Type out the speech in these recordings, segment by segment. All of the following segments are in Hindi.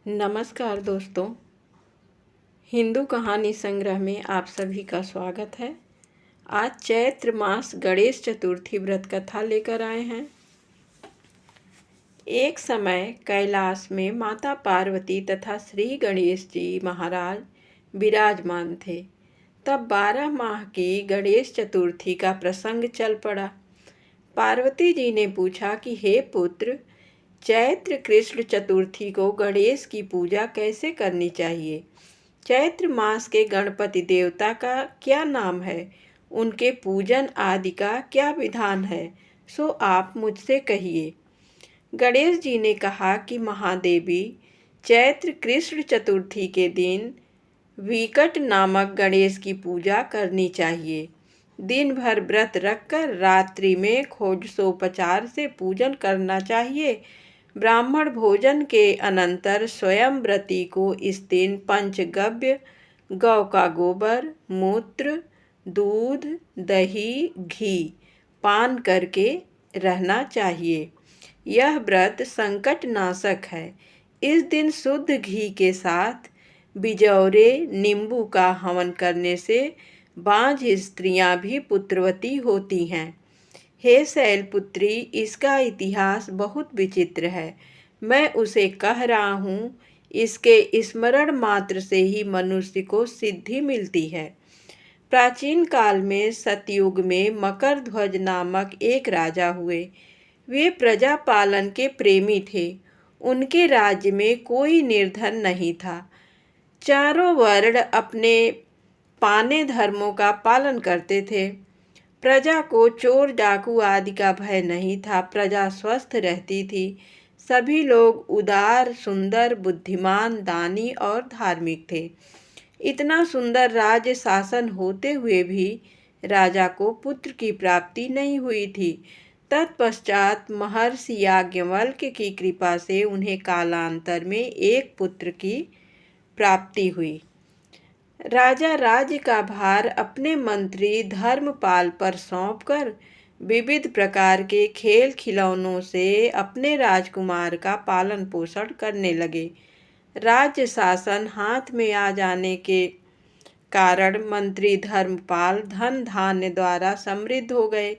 नमस्कार दोस्तों, हिंदू कहानी संग्रह में आप सभी का स्वागत है। आज चैत्र मास गणेश चतुर्थी व्रत कथा लेकर आए हैं। एक समय कैलाश में माता पार्वती तथा श्री गणेश जी महाराज विराजमान थे। तब 12 माह की गणेश चतुर्थी का प्रसंग चल पड़ा। पार्वती जी ने पूछा कि हे पुत्र, चैत्र कृष्ण चतुर्थी को गणेश की पूजा कैसे करनी चाहिए? चैत्र मास के गणपति देवता का क्या नाम है? उनके पूजन आदि का क्या विधान है? सो आप मुझसे कहिए। गणेश जी ने कहा कि महादेवी, चैत्र कृष्ण चतुर्थी के दिन विकट नामक गणेश की पूजा करनी चाहिए। दिन भर व्रत रखकर रात्रि में खोजोपचार से पूजन करना चाहिए। ब्राह्मण भोजन के अनंतर स्वयं व्रती को इस दिन पंचगव्य, गौ का गोबर, मूत्र, दूध, दही, घी पान करके रहना चाहिए। यह व्रत संकट नाशक है। इस दिन शुद्ध घी के साथ बिजौरे नींबू का हवन करने से बांझ स्त्रियां भी पुत्रवती होती हैं। हे शैलपुत्री, इसका इतिहास बहुत विचित्र है। मैं उसे कह रहा हूँ। इसके स्मरण मात्र से ही मनुष्य को सिद्धि मिलती है। प्राचीन काल में सतयुग में मकर ध्वज नामक एक राजा हुए। वे प्रजा पालन के प्रेमी थे। उनके राज्य में कोई निर्धन नहीं था। चारों वर्ण अपने पाने धर्मों का पालन करते थे। प्रजा को चोर डाकू आदि का भय नहीं था। प्रजा स्वस्थ रहती थी। सभी लोग उदार, सुंदर, बुद्धिमान, दानी और धार्मिक थे। इतना सुंदर राज्य शासन होते हुए भी राजा को पुत्र की प्राप्ति नहीं हुई थी। तत्पश्चात महर्षि याज्ञवल्क्य की कृपा से उन्हें कालांतर में एक पुत्र की प्राप्ति हुई। राजा राज्य का भार अपने मंत्री धर्मपाल पर सौंपकर विविध प्रकार के खेल खिलौनों से अपने राजकुमार का पालन पोषण करने लगे। राज्य शासन हाथ में आ जाने के कारण मंत्री धर्मपाल धन धान्य द्वारा समृद्ध हो गए।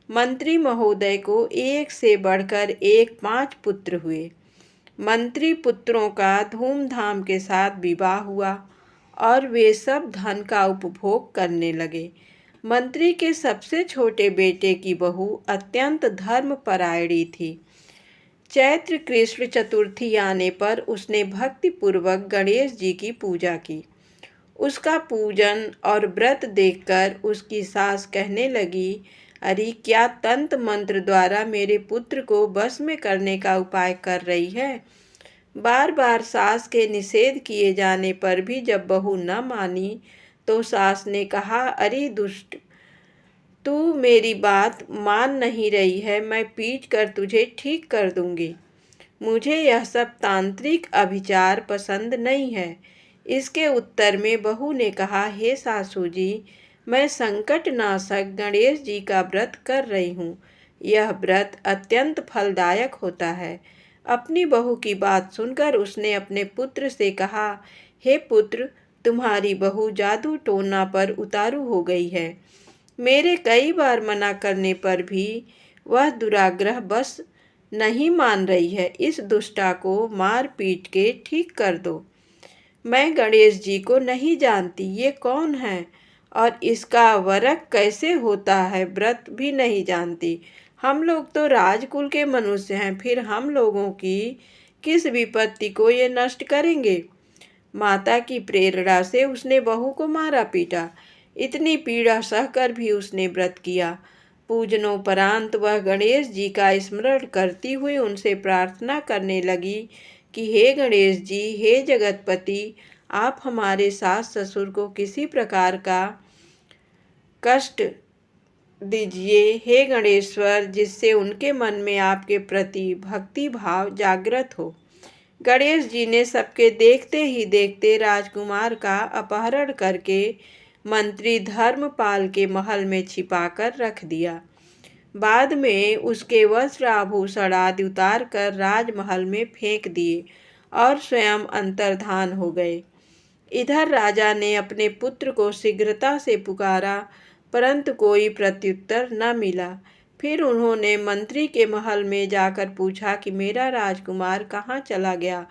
मंत्री महोदय को एक से बढ़कर एक 5 पुत्र हुए। मंत्री पुत्रों का धूमधाम के साथ विवाह हुआ और वे सब धन का उपभोग करने लगे। मंत्री के सबसे छोटे बेटे की बहू अत्यंत धर्मपरायणी थी। चैत्र कृष्ण चतुर्थी आने पर उसने भक्तिपूर्वक गणेश जी की पूजा की। उसका पूजन और व्रत देखकर उसकी सास कहने लगी, अरे क्या तंत्र मंत्र द्वारा मेरे पुत्र को वश में करने का उपाय कर रही है? बार बार सास के निषेध किए जाने पर भी जब बहू न मानी तो सास ने कहा, अरे दुष्ट, तू मेरी बात मान नहीं रही है। मैं पीट कर तुझे ठीक कर दूंगी। मुझे यह सब तांत्रिक अभिचार पसंद नहीं है। इसके उत्तर में बहू ने कहा, हे सासू जी, मैं संकट नाशक गणेश जी का व्रत कर रही हूँ। यह व्रत अत्यंत फलदायक होता है। अपनी बहू की बात सुनकर उसने अपने पुत्र से कहा, हे पुत्र, तुम्हारी बहू जादू टोना पर उतारू हो गई है। मेरे कई बार मना करने पर भी वह दुराग्रह बस नहीं मान रही है। इस दुष्टा को मार पीट के ठीक कर दो। मैं गणेश जी को नहीं जानती, ये कौन है और इसका वरक कैसे होता है व्रत भी नहीं जानती। हम लोग तो राजकुल के मनुष्य हैं, फिर हम लोगों की किस विपत्ति को ये नष्ट करेंगे? माता की प्रेरणा से उसने बहू को मारा पीटा। इतनी पीड़ा सहकर भी उसने व्रत किया। पूजनोपरांत वह गणेश जी का स्मरण करती हुई उनसे प्रार्थना करने लगी कि हे गणेश जी, हे जगतपति, आप हमारे सास ससुर को किसी प्रकार का कष्ट दीजिए, हे गणेश्वर, जिससे उनके मन में आपके प्रति भक्ति भाव जागृत हो। गणेश जी ने सबके देखते ही देखते राजकुमार का अपहरण करके मंत्री धर्मपाल के महल में छिपाकर रख दिया। बाद में उसके वस्त्र आभूषण आदि उतार कर राजमहल में फेंक दिए और स्वयं अंतर्धान हो गए। इधर राजा ने अपने पुत्र को शीघ्रता से पुकारा, परंतु कोई प्रत्युत्तर न मिला। फिर उन्होंने मंत्री के महल में जाकर पूछा कि मेरा राजकुमार कहाँ चला गया।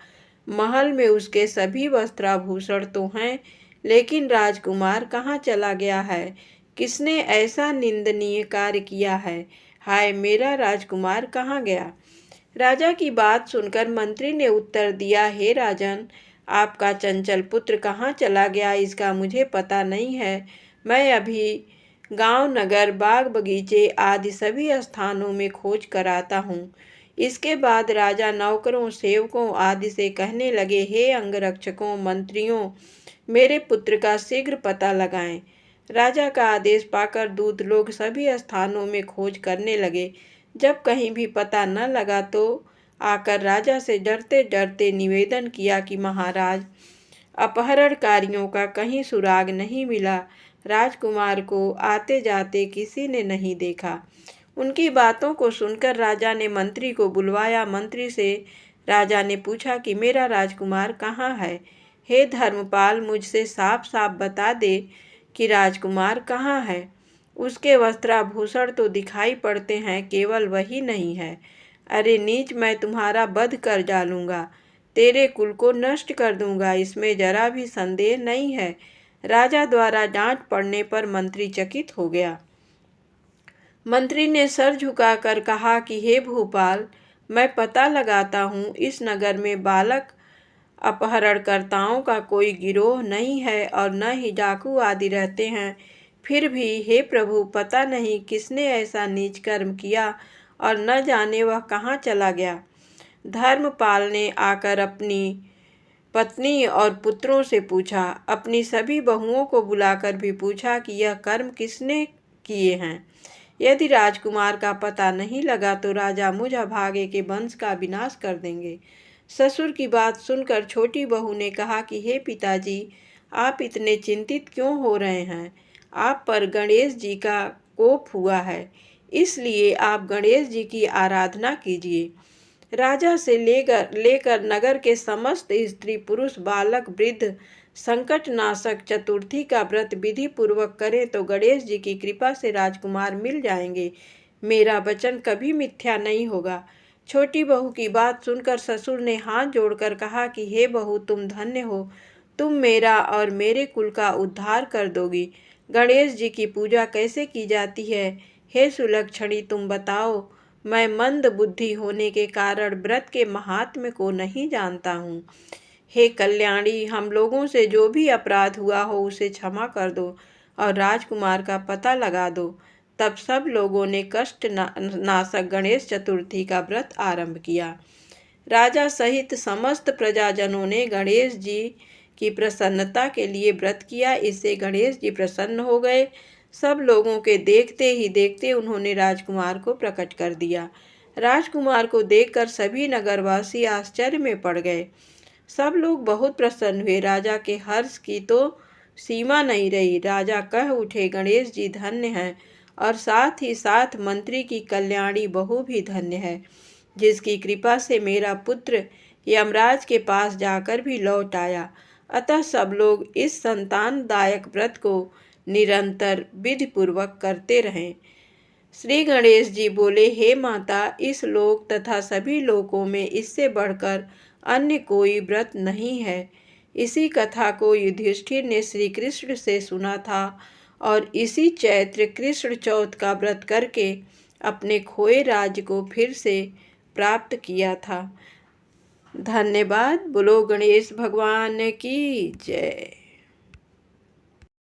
महल में उसके सभी वस्त्राभूषण तो हैं, लेकिन राजकुमार कहाँ चला गया है? किसने ऐसा निंदनीय कार्य किया है? हाय, मेरा राजकुमार कहाँ गया? राजा की बात सुनकर मंत्री ने उत्तर दिया, हे राजन, आपका चंचल पुत्र कहाँ चला गया इसका मुझे पता नहीं है। मैं अभी गांव, नगर, बाग बगीचे आदि सभी स्थानों में खोज कराता हूँ। इसके बाद राजा नौकरों, सेवकों आदि से कहने लगे, हे अंगरक्षकों, मंत्रियों, मेरे पुत्र का शीघ्र पता लगाएं। राजा का आदेश पाकर दूत लोग सभी स्थानों में खोज करने लगे। जब कहीं भी पता न लगा तो आकर राजा से डरते डरते निवेदन किया कि महाराज, अपहरणकारियों का कहीं सुराग नहीं मिला। राजकुमार को आते जाते किसी ने नहीं देखा। उनकी बातों को सुनकर राजा ने मंत्री को बुलवाया। मंत्री से राजा ने पूछा कि मेरा राजकुमार कहाँ है? हे धर्मपाल, मुझसे साफ साफ बता दे कि राजकुमार कहाँ है। उसके वस्त्राभूषण तो दिखाई पड़ते हैं, केवल वही नहीं है। अरे नीच, मैं तुम्हारा वध कर डालूंगा, तेरे कुल को नष्ट कर दूंगा, इसमें जरा भी संदेह नहीं है। राजा द्वारा डांट पड़ने पर मंत्री चकित हो गया। मंत्री ने सर झुकाकर कहा कि हे भूपाल, मैं पता लगाता हूँ, इस नगर में बालक अपहरणकर्ताओं का कोई गिरोह नहीं है और न ही डाकू आदि रहते हैं। फिर भी हे प्रभु, पता नहीं किसने ऐसा नीच कर्म किया और न जाने वह कहाँ चला गया। धर्मपाल ने आकर अपनी पत्नी और पुत्रों से पूछा, अपनी सभी बहुओं को बुलाकर भी पूछा कि यह कर्म किसने किए हैं। यदि राजकुमार का पता नहीं लगा तो राजा मुझ अभागे के वंश का विनाश कर देंगे। ससुर की बात सुनकर छोटी बहू ने कहा कि हे पिताजी, आप इतने चिंतित क्यों हो रहे हैं? आप पर गणेश जी का कोप हुआ है, इसलिए आप गणेश जी की आराधना कीजिए। राजा से लेकर नगर के समस्त स्त्री पुरुष, बालक, वृद्ध संकटनाशक चतुर्थी का व्रत विधि पूर्वक करें तो गणेश जी की कृपा से राजकुमार मिल जाएंगे। मेरा वचन कभी मिथ्या नहीं होगा। छोटी बहू की बात सुनकर ससुर ने हाथ जोड़कर कहा कि हे बहू, तुम धन्य हो, तुम मेरा और मेरे कुल का उद्धार कर दोगी। गणेश जी की पूजा कैसे की जाती है? हे सुलक्षणी, तुम बताओ। मैं मंद बुद्धि होने के कारण व्रत के महात्म्य को नहीं जानता हूँ। हे कल्याणी, हम लोगों से जो भी अपराध हुआ हो उसे क्षमा कर दो और राजकुमार का पता लगा दो। तब सब लोगों ने कष्ट नाशक गणेश चतुर्थी का व्रत आरंभ किया। राजा सहित समस्त प्रजाजनों ने गणेश जी की प्रसन्नता के लिए व्रत किया। इससे गणेश जी प्रसन्न हो गए। सब लोगों के देखते ही देखते उन्होंने राजकुमार को प्रकट कर दिया। राजकुमार को देखकर सभी नगरवासी आश्चर्य में पड़ गए। सब लोग बहुत प्रसन्न हुए। राजा के हर्ष की तो सीमा नहीं रही। राजा कह उठे, गणेश जी धन्य हैं और साथ ही साथ मंत्री की कल्याणी बहू भी धन्य है, जिसकी कृपा से मेरा पुत्र यमराज के पास जाकर भी लौट आया। अतः सब लोग इस संतानदायक व्रत को निरंतर विधि पूर्वक करते रहें। श्री गणेश जी बोले, हे माता, इस लोक तथा सभी लोकों में इससे बढ़कर अन्य कोई व्रत नहीं है। इसी कथा को युधिष्ठिर ने श्री कृष्ण से सुना था और इसी चैत्र कृष्ण चौथ का व्रत करके अपने खोए राज्य को फिर से प्राप्त किया था। धन्यवाद। बोलो गणेश भगवान की जय।